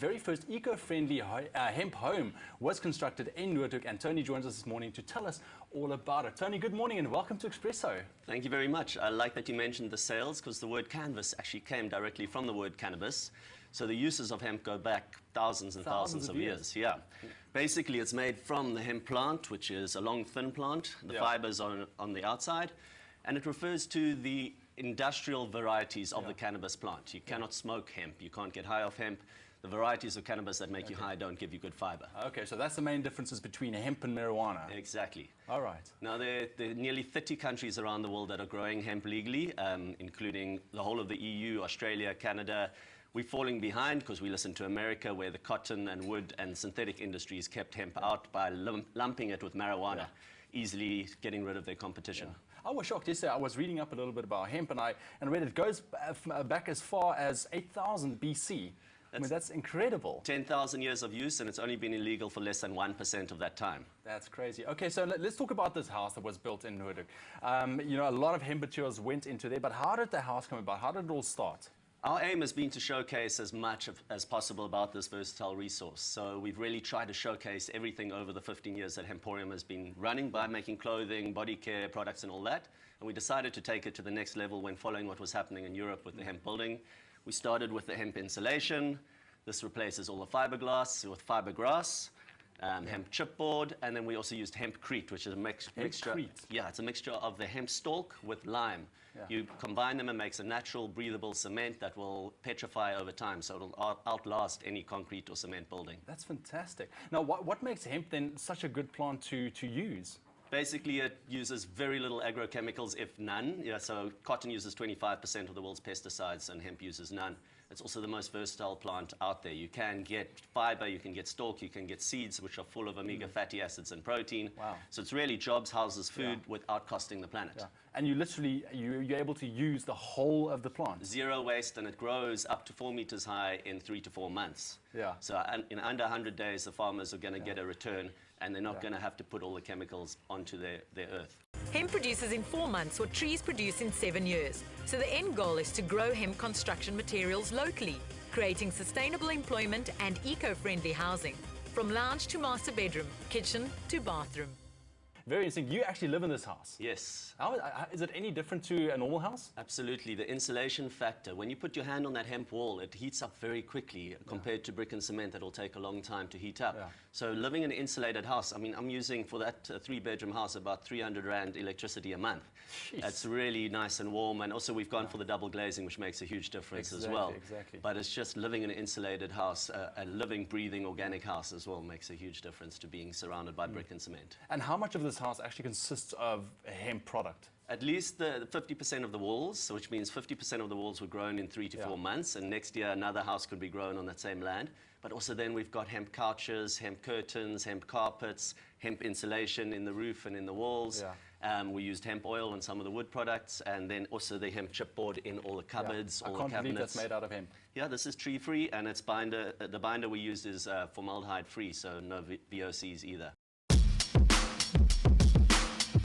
Very first eco-friendly hemp home was constructed in Noordhoek, and Tony joins us this morning to tell us all about it. Tony, good morning and welcome to Expresso. Thank you very much. I like that you mentioned the sales, because the word canvas actually came directly from the word cannabis. So the uses of hemp go back thousands and thousands of years. Yeah. Basically, it's made from the hemp plant, which is a long, thin plant. The fibers are on the outside, and it refers to the industrial varieties of the cannabis plant. You cannot smoke hemp. You can't get high off hemp. The varieties of cannabis that make you high don't give you good fiber. Okay, so that's the main differences between hemp and marijuana. Exactly. All right. Now, there are nearly 30 countries around the world that are growing hemp legally, including the whole of the EU, Australia, Canada. We're falling behind because we listen to America, where the cotton and wood and synthetic industries kept hemp out by lumping it with marijuana, easily getting rid of their competition. I was shocked yesterday. I was reading up a little bit about hemp, and I read it goes back as far as 8,000 BC. I mean, that's incredible. 10,000 years of use, and it's only been illegal for less than 1% of that time. That's crazy. Okay, so let's talk about this house that was built in Noordhoek. You know, a lot of hemp materials went into there, but how did the house come about? How did it all start? Our aim has been to showcase as much as possible about this versatile resource. So we've really tried to showcase everything over the 15 years that Hemporium has been running by making clothing, body care, products and all that. And we decided to take it to the next level when following what was happening in Europe with the hemp building. We started with the hemp insulation. This replaces all the fiberglass with fibergrass. Hemp chipboard, and then we also used HEMPCRETE, which is a mixture. Yeah, it's a mixture of the hemp stalk with lime. You combine them and makes a natural, breathable cement that will petrify over time, so it'll outlast any concrete or cement building. That's fantastic. Now, what makes hemp then such a good plant to use? Basically, it uses very little agrochemicals, if none. Yeah, so cotton uses 25% of the world's pesticides, and hemp uses none. It's also the most versatile plant out there. You can get fiber, you can get stalk, you can get seeds, which are full of omega fatty acids and protein. Wow. So it's really jobs, houses, food without costing the planet. And you literally, you're able to use the whole of the plant. Zero waste, and it grows up to 4 meters high in 3 to 4 months. So in under 100 days, the farmers are going to get a return, and they're not going to have to put all the chemicals onto their earth. Hemp produces in 4 months what trees produce in 7 years. So the end goal is to grow hemp construction materials locally, creating sustainable employment and eco-friendly housing, from lounge to master bedroom, kitchen to bathroom. Very interesting. You actually live in this house? Yes. Is it any different to a normal house? Absolutely. The insulation factor, when you put your hand on that hemp wall, it heats up very quickly compared to brick and cement that will take a long time to heat up. So living in an insulated house, I mean, I'm using for that 3-bedroom house about 300 Rand electricity a month. It's really nice and warm, and also we've gone for the double glazing, which makes a huge difference as well. But it's just living in an insulated house, a living, breathing, organic house as well makes a huge difference to being surrounded by brick and cement. And how much of this house actually consists of a hemp product? At least the 50% of the walls, which means 50% of the walls were grown in 3 to 4 months, and next year another house could be grown on that same land. But also then we've got hemp couches, hemp curtains, hemp carpets, hemp insulation in the roof and in the walls. We used hemp oil on some of the wood products, and then also the hemp chipboard in all the cupboards, all the cabinets. I can't believe that's made out of hemp. Yeah, this is tree-free, and it's the binder we used is formaldehyde-free, so no VOCs either.